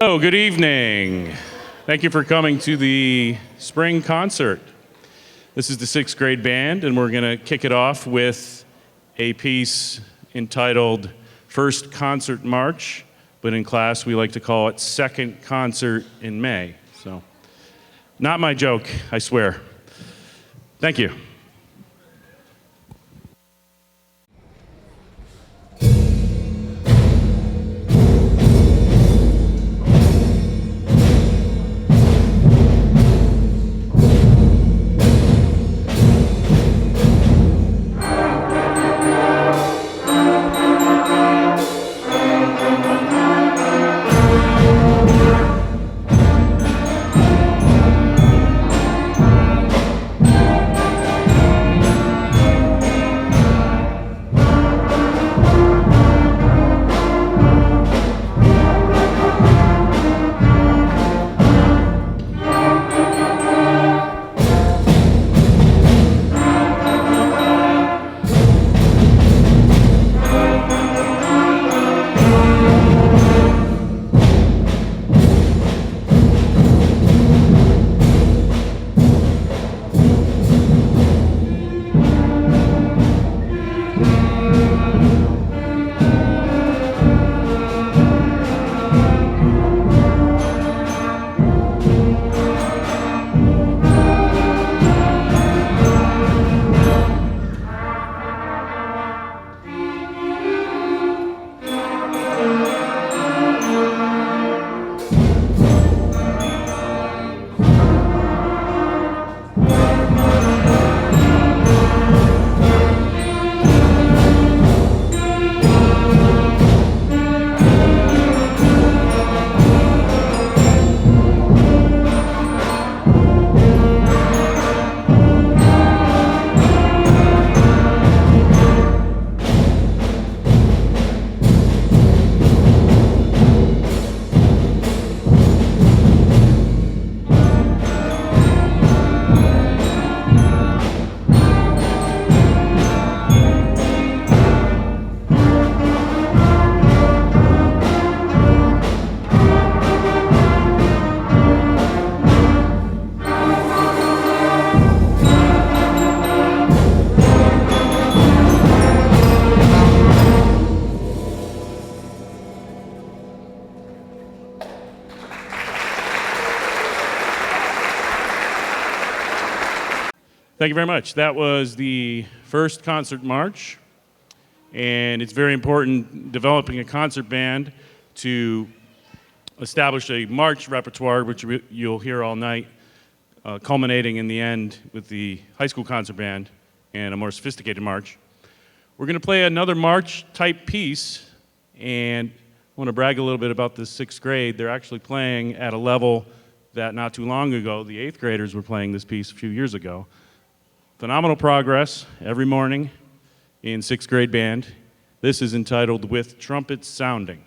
Oh, good evening. Thank you for coming to the spring concert. This is the sixth grade band, and we're going to kick it off with a piece entitled First Concert March, but in class we like to call it Second Concert in May. So, not my joke, I swear. Thank you. Thank you very much. That was the first concert march, and it's very important developing a concert band to establish a march repertoire, which you'll hear all night, culminating in the end with the high school concert band and a more sophisticated march. We're going to play another march-type piece, and I want to brag a little bit about the sixth grade. They're actually playing at a level that not too long ago, the eighth graders were playing this piece a few years ago. Phenomenal progress every morning in sixth grade band. This is entitled With Trumpets Sounding.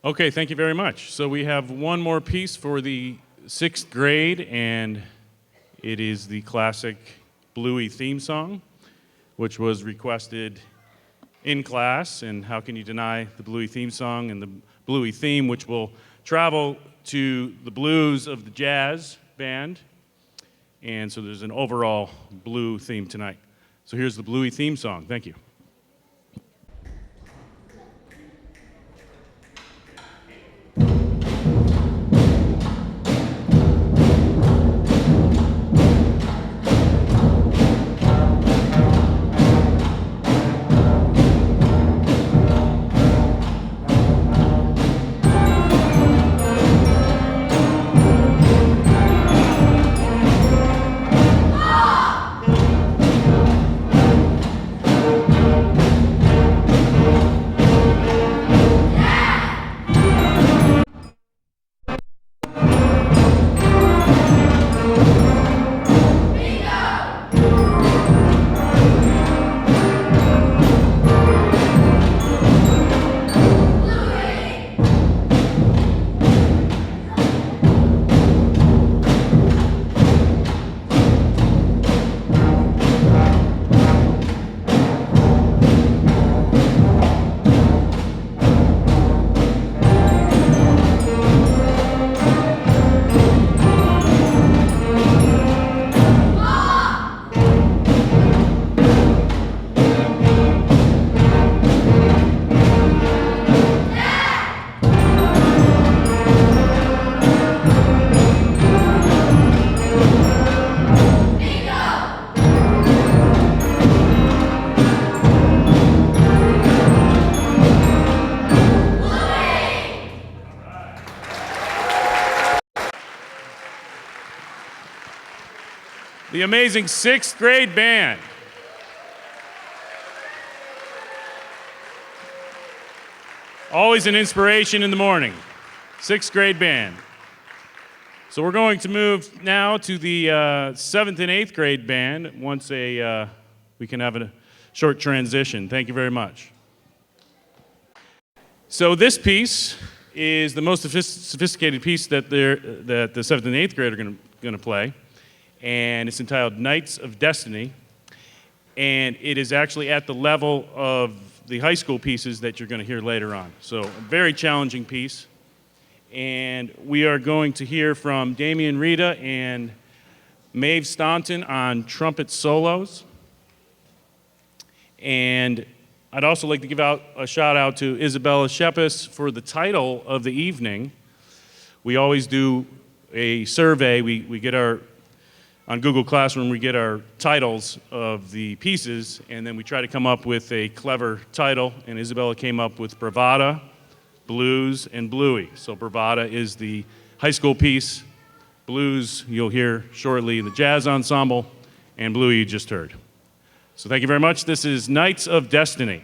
Okay, thank you very much. So we have one more piece for the 6th grade, and it is the classic Bluey theme song, which was requested in class. And how can you deny the Bluey theme song and the Bluey theme, which will travel to the blues of the jazz band. And so there's an overall blue theme tonight. So here's the Bluey theme song. Thank you. The amazing 6th grade band. Always an inspiration in the morning. 6th grade band. So we're going to move now to the 7th and 8th grade band once we can have a short transition. Thank you very much. So this piece is the most sophisticated piece that the 7th and 8th grade are going to play. And it's entitled Knights of Destiny, and it is actually at the level of the high school pieces that you're going to hear later on. So a very challenging piece, and we are going to hear from Damian Rita and Maeve Staunton on trumpet solos. And I'd also like to give out a shout out to Isabella Shepis for the title of the evening. We always do a survey. We get on Google Classroom, we get our titles of the pieces, and then we try to come up with a clever title, and Isabella came up with Bravada, Blues, and Bluey. So Bravada is the high school piece, Blues you'll hear shortly, the jazz ensemble, and Bluey you just heard. So thank you very much. This is Knights of Destiny.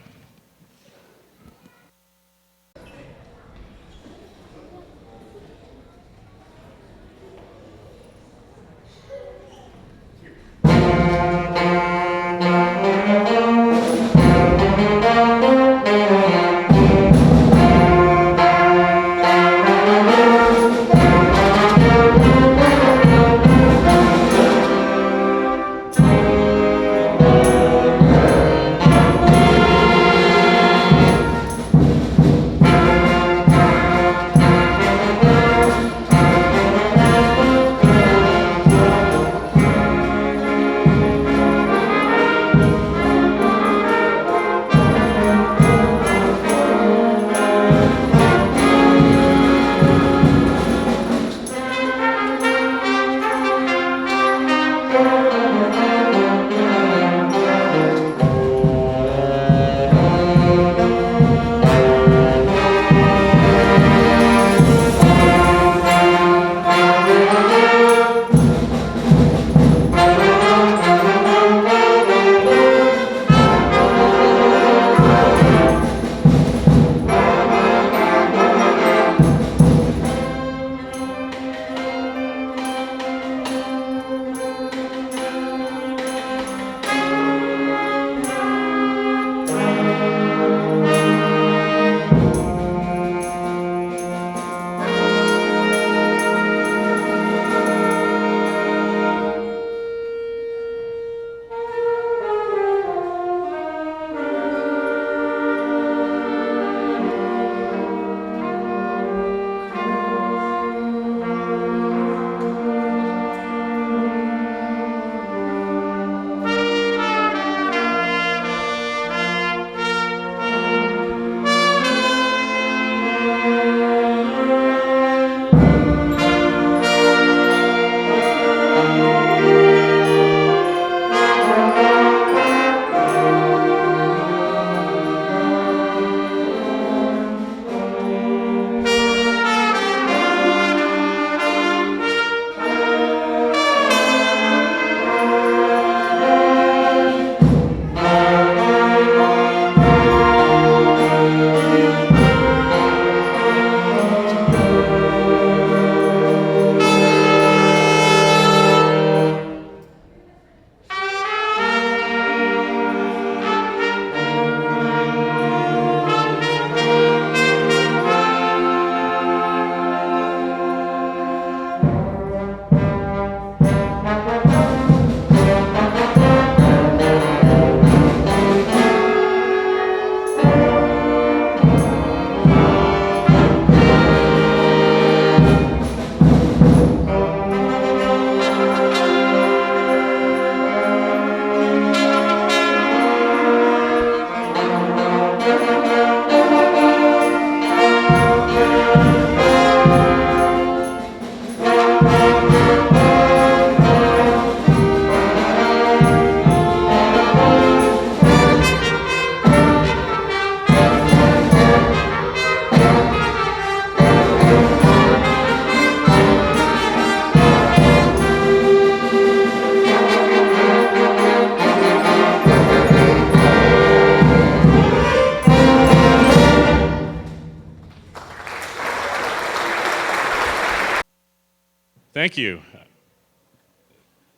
Thank you.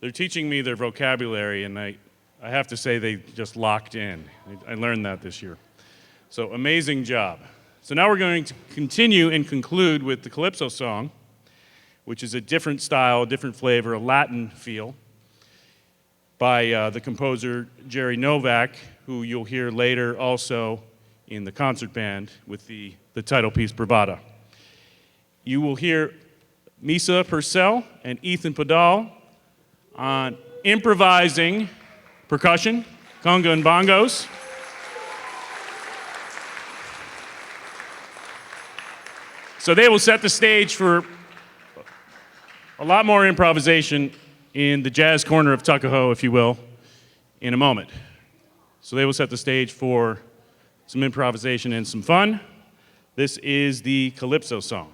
They're teaching me their vocabulary, and I have to say they just locked in. I learned that this year. So amazing job. So now we're going to continue and conclude with the Calypso song, which is a different style, a different flavor, a Latin feel, by the composer Jerry Novak, who you'll hear later also in the concert band with the title piece, Bravada. You will hear Misa Purcell and Ethan Padal on improvising percussion, conga and bongos. So they will set the stage for a lot more improvisation in the jazz corner of Tuckahoe, if you will, in a moment. So they will set the stage for some improvisation and some fun. This is the Calypso song.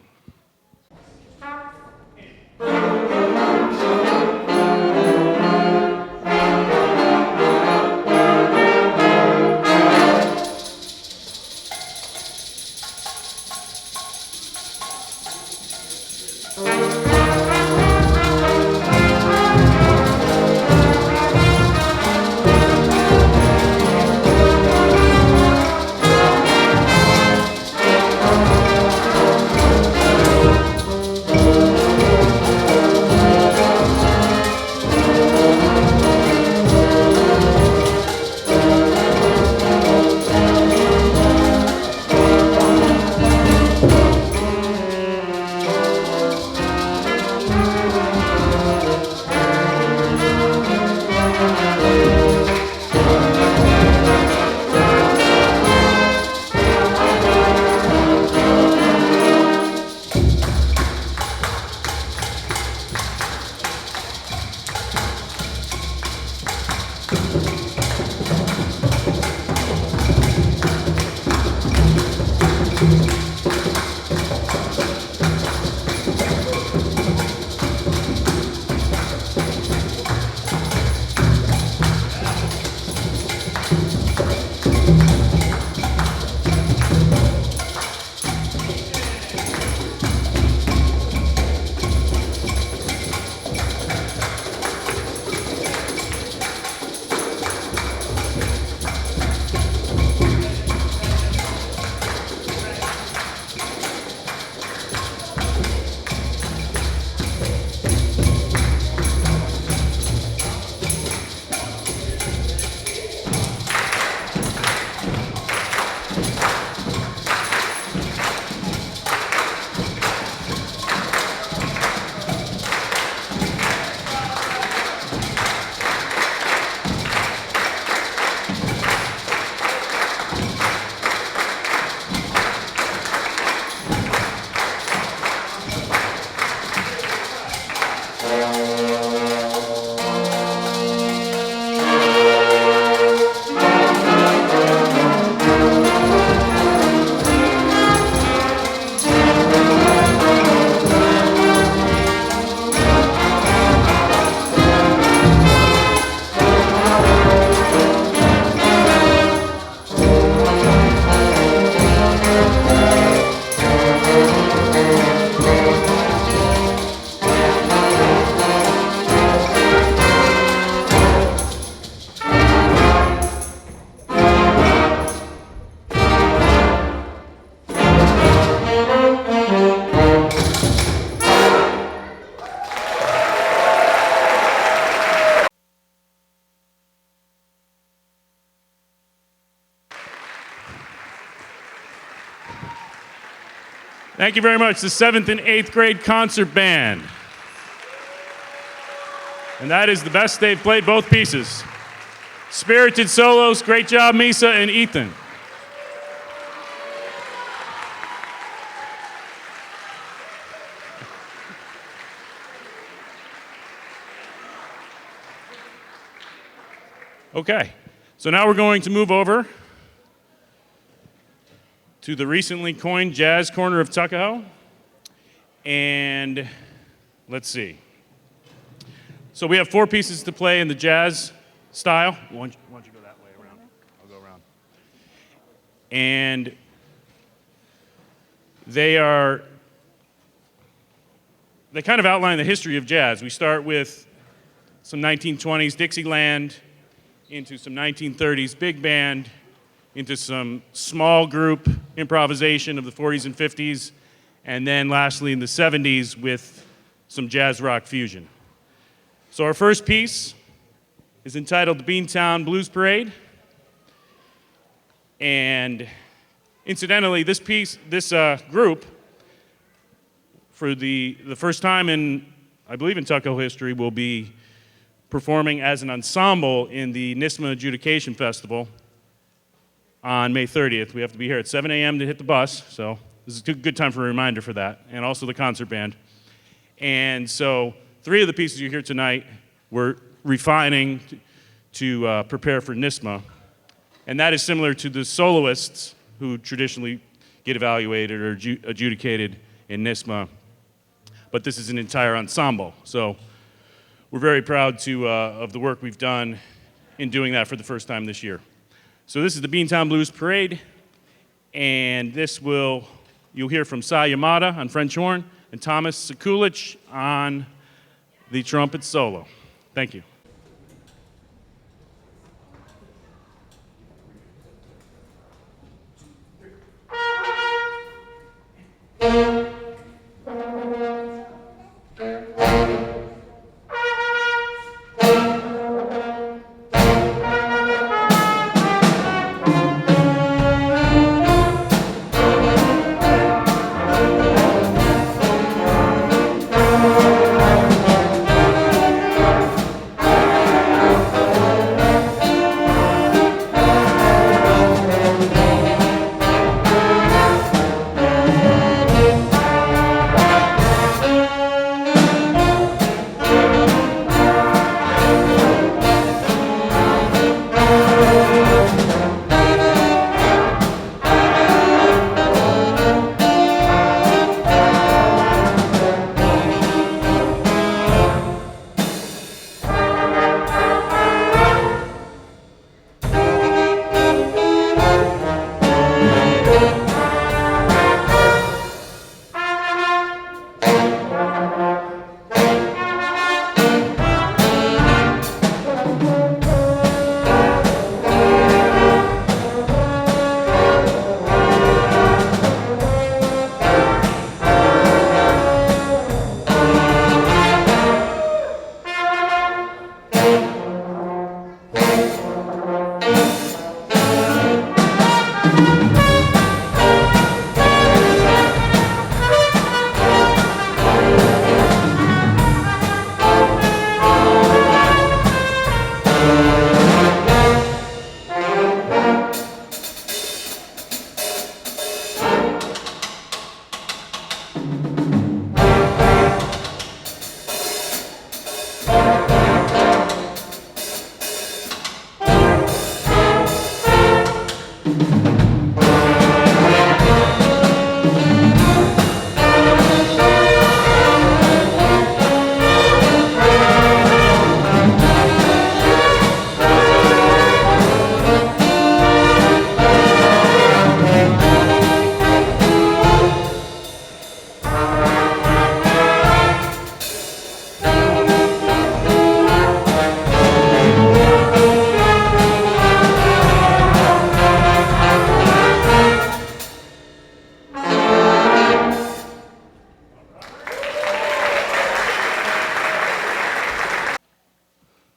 Thank you very much, the 7th and 8th grade concert band. And that is the best they've played both pieces. Spirited solos, great job, Misa and Ethan. Okay, so now we're going to move over to the recently coined jazz corner of Tuckahoe. And let's see. So we have 4 pieces to play in the jazz style. Why don't you go that way around? I'll go around. And they are they kind of outline the history of jazz. We start with some 1920s Dixieland, into some 1930s big band, into some small group improvisation of the 40s and 50s, and then lastly in the 70s with some jazz rock fusion. So our first piece is entitled The Beantown Blues Parade. And incidentally, this group, for the first time in, I believe in Tuckahoe history, will be performing as an ensemble in the NISMA Adjudication Festival on May 30th. We have to be here at 7 a.m. to hit the bus, so this is a good time for a reminder for that, and also the concert band. And so 3 of the pieces you hear tonight we're refining to prepare for NISMA, and that is similar to the soloists who traditionally get evaluated or adjudicated in NISMA, but this is an entire ensemble. So we're very proud of the work we've done in doing that for the first time this year. So this is the Beantown Blues Parade, and you'll hear from Cy Yamada on French horn and Thomas Sekulich on the trumpet solo. Thank you.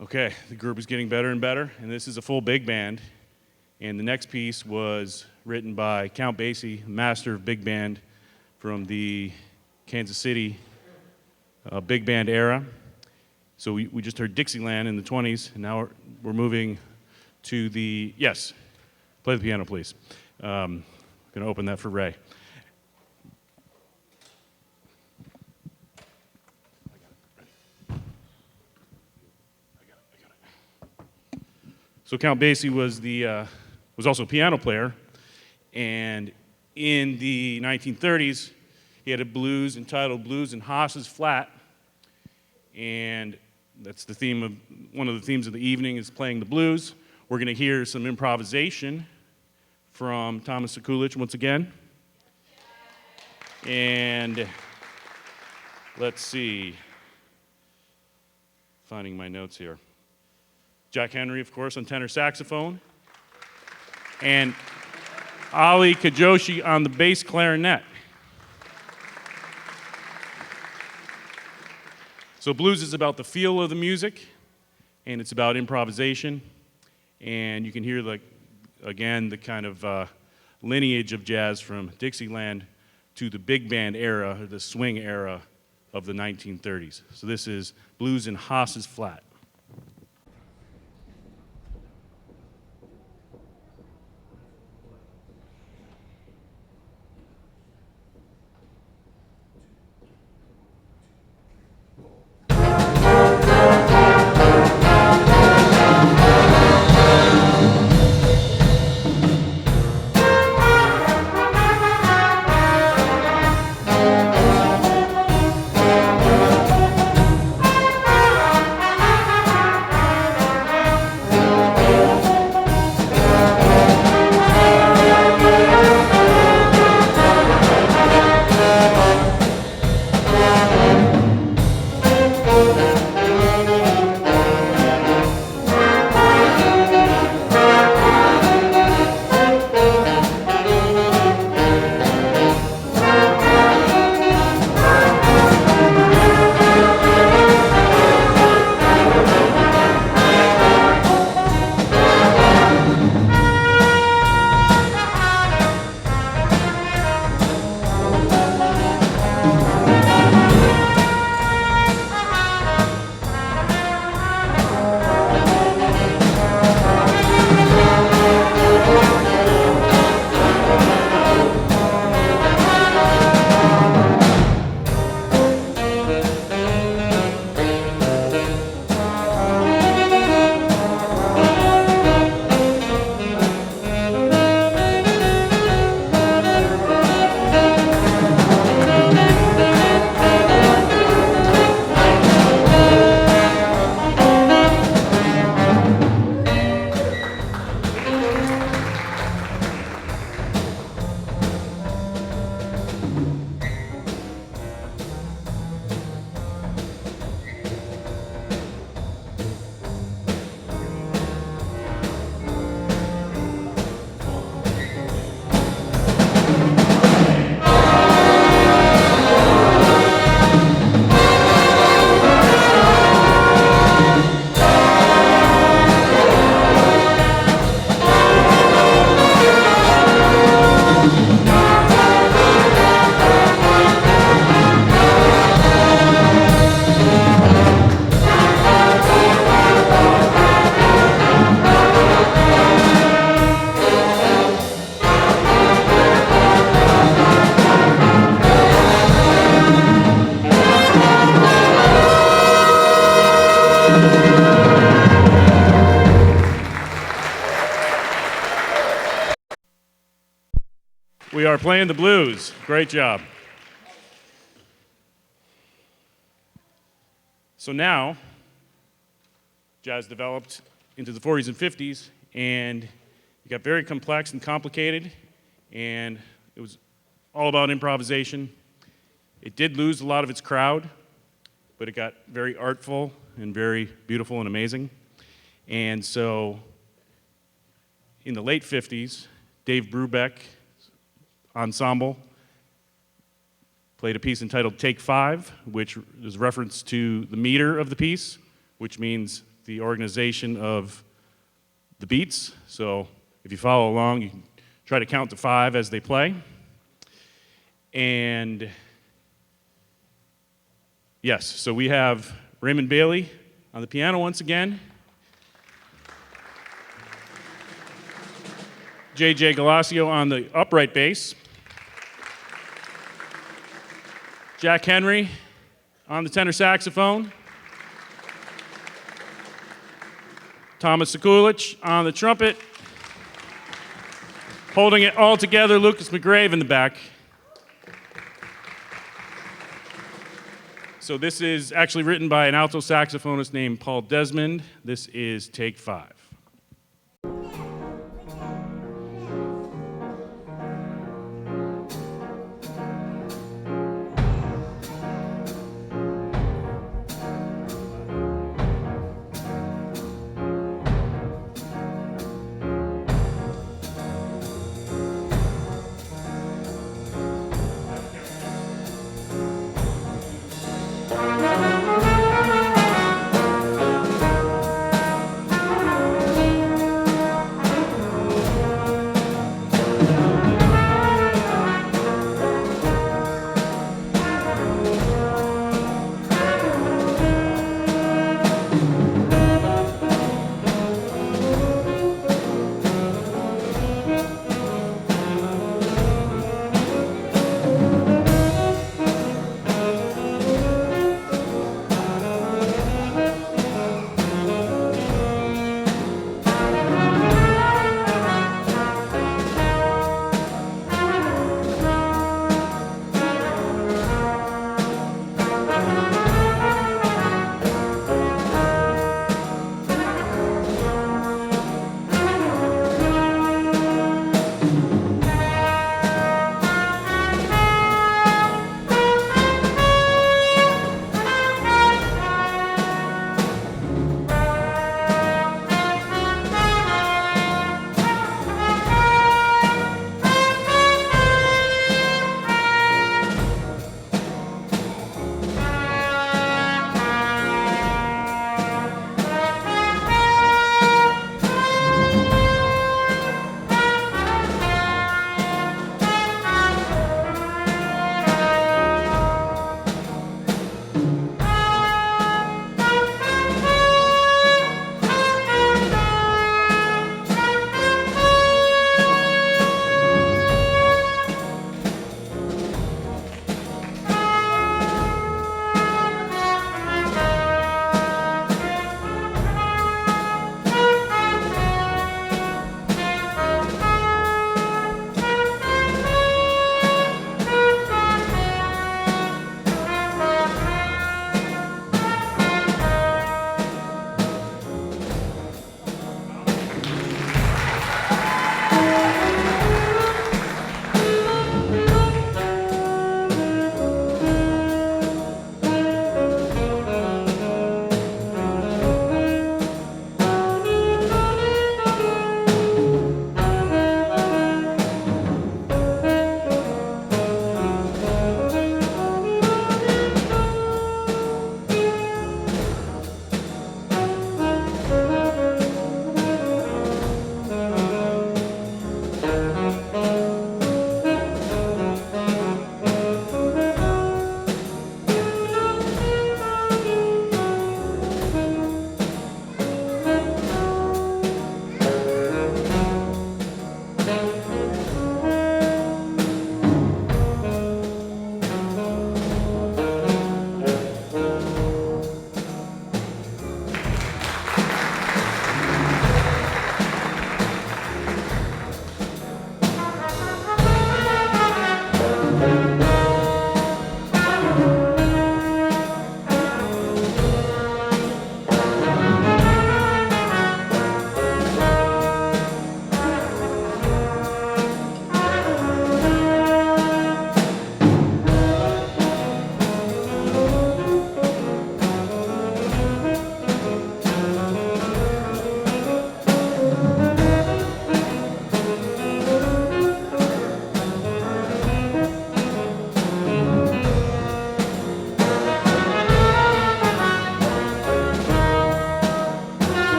Okay, the group is getting better and better, and this is a full big band. And the next piece was written by Count Basie, master of big band from the Kansas City big band era. So we just heard Dixieland in the 20s, and now we're moving to the, yes, play the piano, please. I'm going to open that for Ray. So Count Basie was also a piano player, and in the 1930s, he had a blues entitled Blues in Haas's Flat, and that's the theme of, one of the themes of the evening is playing the blues. We're going to hear some improvisation from Thomas Sekulich once again. And Let's see. Finding my notes here. Jack Henry, of course, on tenor saxophone. And Ali Kajoshi on the bass clarinet. So blues is about the feel of the music, and it's about improvisation. And you can hear, again, the kind of lineage of jazz from Dixieland to the big band era, or the swing era of the 1930s. So this is Blues in Haas's Flat. We are playing the blues. Great job. So now, jazz developed into the 40s and 50s, and it got very complex and complicated, and it was all about improvisation. It did lose a lot of its crowd, but it got very artful and very beautiful and amazing. And so, in the late 50s, Dave Brubeck's ensemble played a piece entitled Take 5, which is reference to the meter of the piece, which means the organization of the beats. So if you follow along, you can try to count to 5 as they play. And yes, so we have Raymond Bailey on the piano once again. J.J. Galacio on the upright bass. Jack Henry on the tenor saxophone. Thomas Sekulich on the trumpet. Holding it all together, Lucas McGrave in the back. So this is actually written by an alto saxophonist named Paul Desmond. This is Take 5.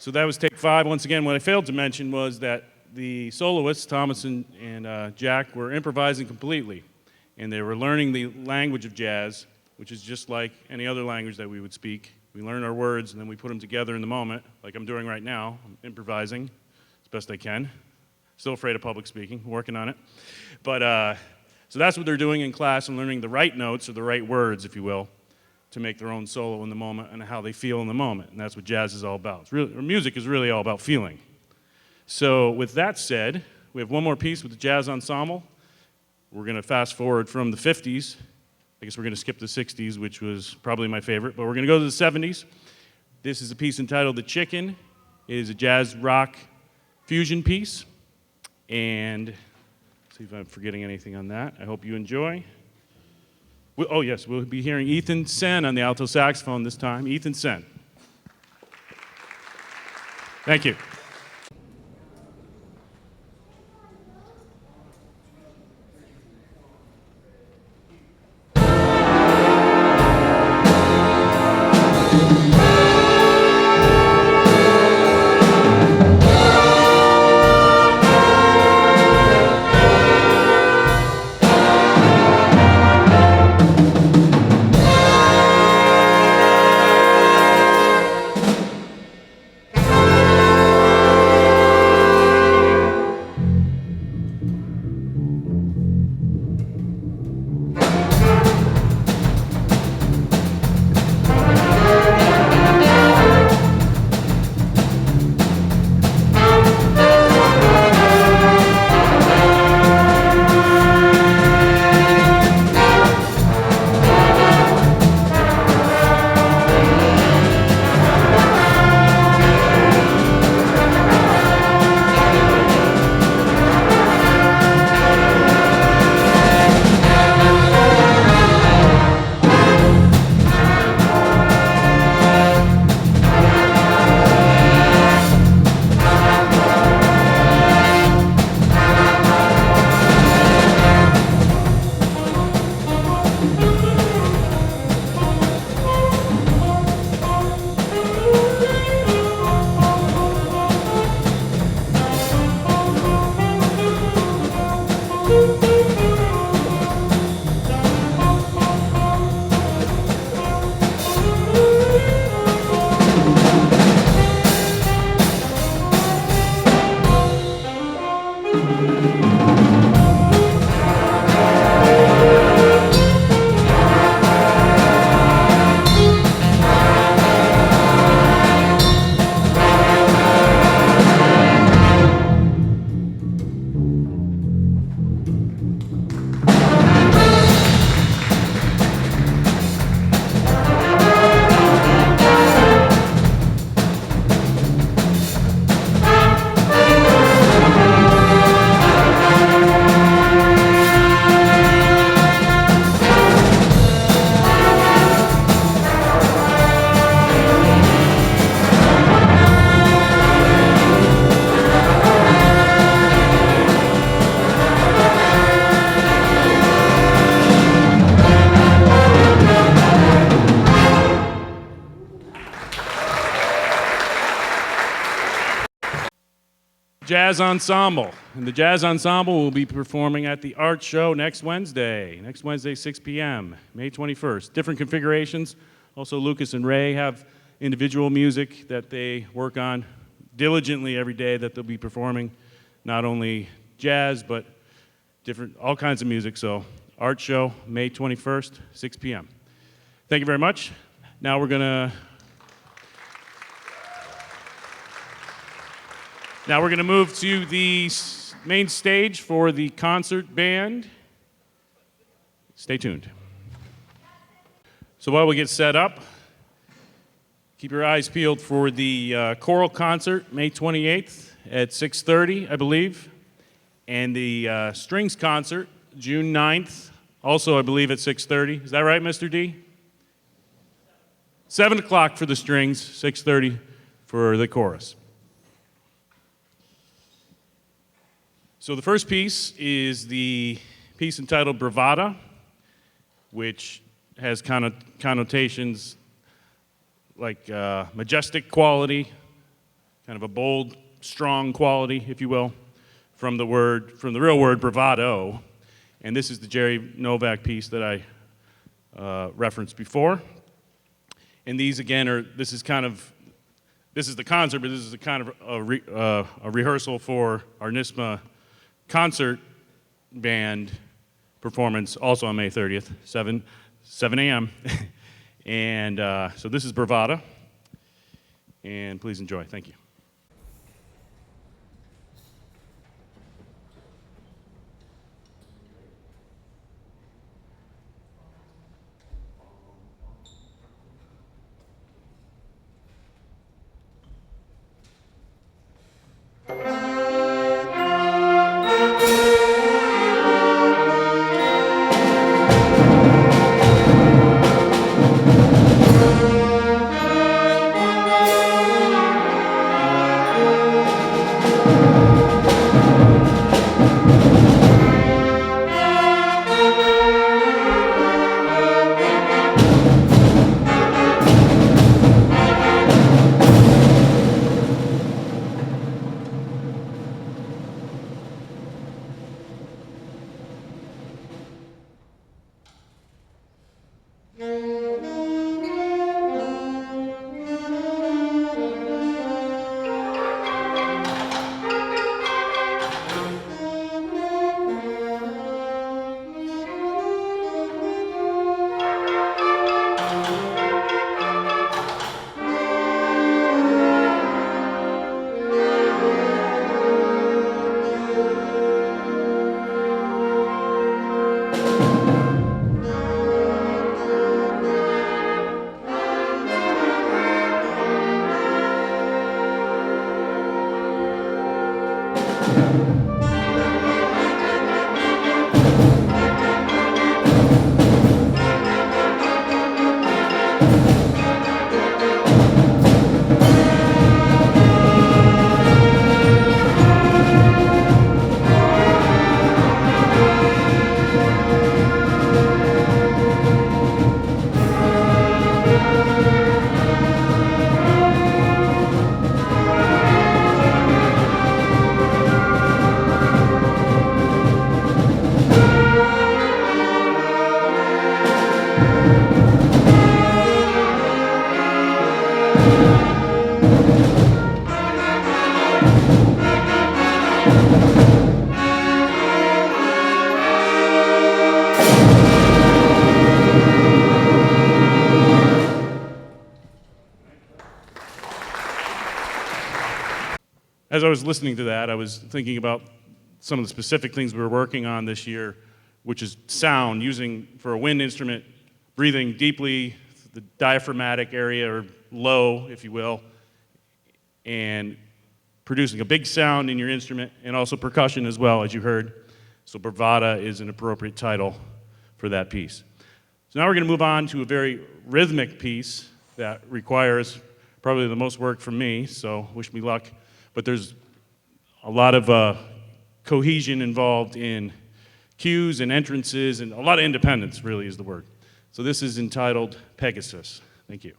So that was take 5. Once again, what I failed to mention was that the soloists, Thomas and Jack, were improvising completely. And they were learning the language of jazz, which is just like any other language that we would speak. We learn our words and then we put them together in the moment, like I'm doing right now. I'm improvising as best I can. Still afraid of public speaking, working on it. But so that's what they're doing in class and learning the right notes or the right words, if you will, to make their own solo in the moment and how they feel in the moment. And that's what jazz is all about. It's really, or music is really all about feeling. So with that said, we have one more piece with the jazz ensemble. We're going to fast forward from the 50s. I guess we're going to skip the 60s, which was probably my favorite, but we're going to go to the 70s. This is a piece entitled The Chicken. It is a jazz rock fusion piece. And see if I'm forgetting anything on that. I hope you enjoy. Oh, yes, we'll be hearing Ethan Sen on the alto saxophone this time. Ethan Sen. Thank you. Jazz Ensemble. And the Jazz Ensemble will be performing at the Art Show next Wednesday, 6 p.m., May 21st. Different configurations. Also, Lucas and Ray have individual music that they work on diligently every day that they'll be performing, not only jazz, but all kinds of music. So, Art Show, May 21st, 6 p.m. Thank you very much. Now we're going to move to the main stage for the concert band. Stay tuned. So while we get set up, keep your eyes peeled for the choral concert, May 28th at 6:30, I believe, and the strings concert, June 9th, also I believe at 6:30. Is that right, Mr. D? 7 o'clock for the strings, 6:30 for the chorus. So the first piece is the piece entitled Bravata, which has connotations like majestic quality, kind of a bold, strong quality, if you will, from the real word bravado. And this is the Jerry Novak piece that I referenced before. And these again this is the concert, but this is a kind of a rehearsal for our NISMA concert band performance, also on May 30th, 7 a.m. And so this is Bravada, and please enjoy. Thank you. As I was listening to that, I was thinking about some of the specific things we were working on this year, which is sound, using for a wind instrument, breathing deeply, the diaphragmatic area, or low, if you will, and producing a big sound in your instrument, and also percussion as well, as you heard. So Bravada is an appropriate title for that piece. So now we're going to move on to a very rhythmic piece that requires probably the most work from me, so wish me luck. But there's a lot of cohesion involved in cues and entrances, and a lot of independence, really, is the word. So this is entitled Pegasus. Thank you.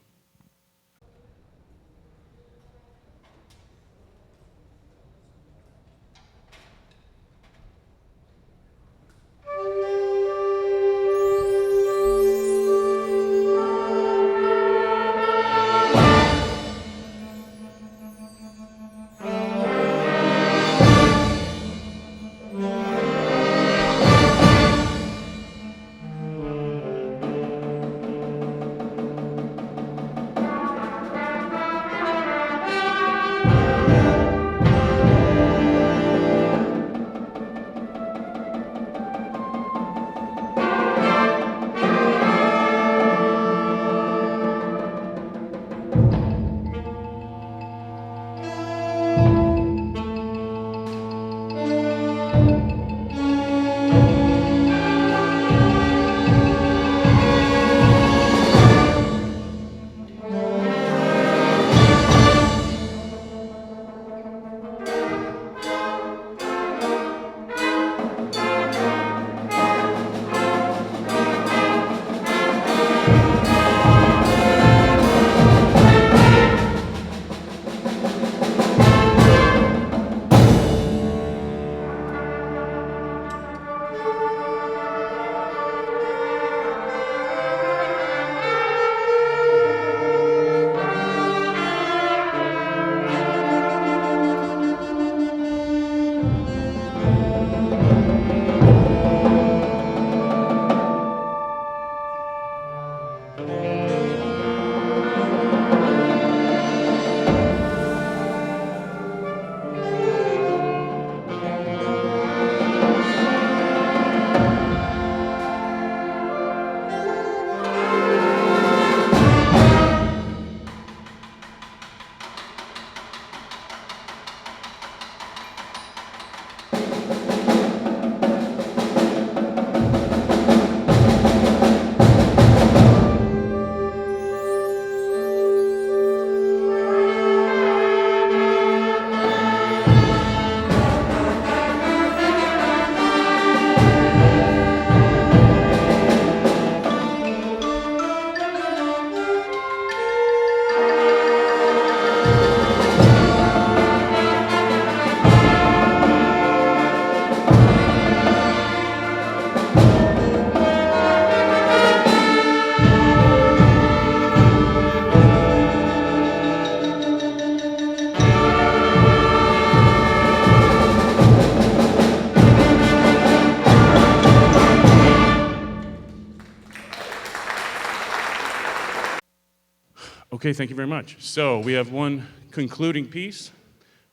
Okay, thank you very much. So we have one concluding piece.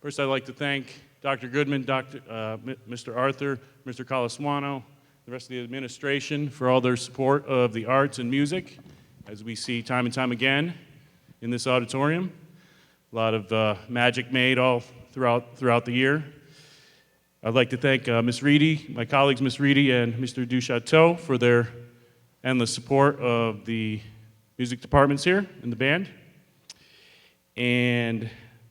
First, I'd like to thank Dr. Goodman, Mr. Arthur, Mr. Calaswano, the rest of the administration for all their support of the arts and music, as we see time and time again in this auditorium. A lot of magic made all throughout the year. I'd like to thank Ms. Reedy, my colleagues Ms. Reedy and Mr. Duchateau for their endless support of the music departments here in the band. And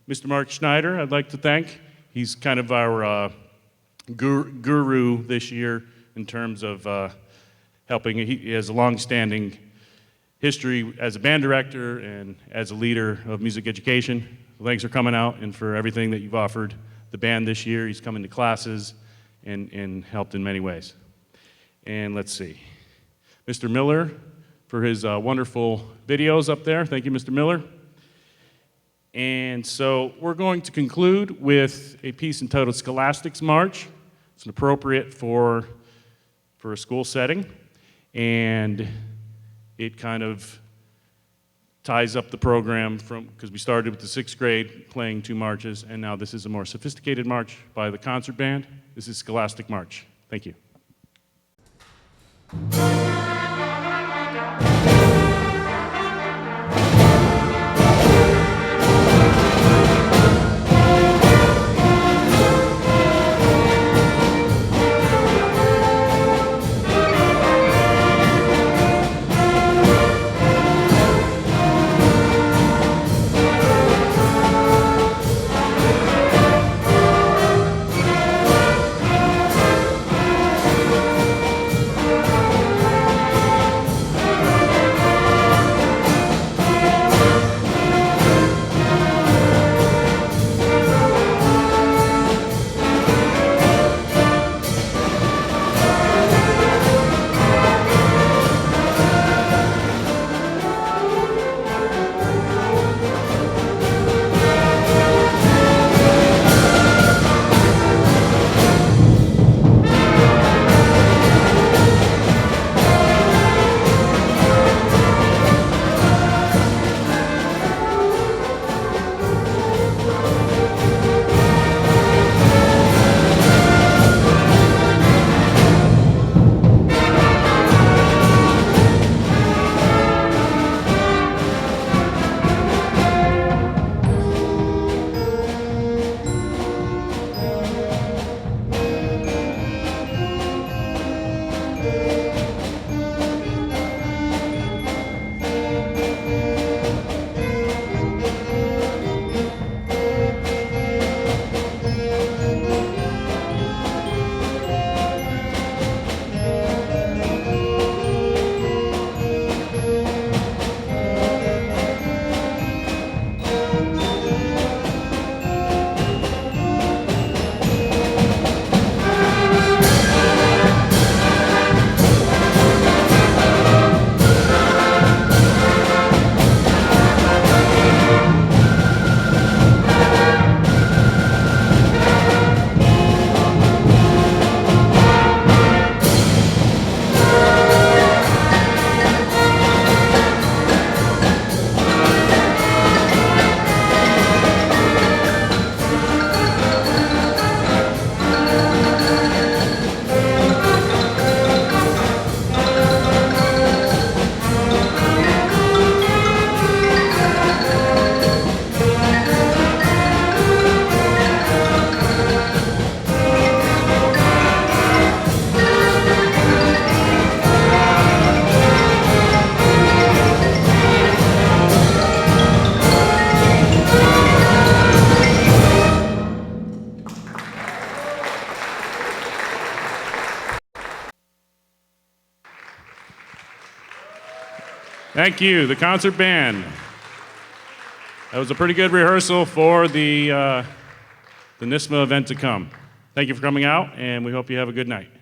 Mr. Mark Schneider, I'd like to thank. He's kind of our guru this year in terms of helping. He has a long-standing history as a band director and as a leader of music education. Thanks for coming out and for everything that you've offered the band this year. He's come into classes and helped in many ways. And let's see. Mr. Miller for his wonderful videos up there. Thank you, Mr. Miller. And so we're going to conclude with a piece entitled Scholastics March. It's appropriate for a school setting, and it kind of ties up the program because we started with the 6th grade playing 2 marches, and now this is a more sophisticated march by the concert band. This is Scholastic March. Thank you. Thank you, the concert band. That was a pretty good rehearsal for the NISMA event to come. Thank you for coming out, and we hope you have a good night.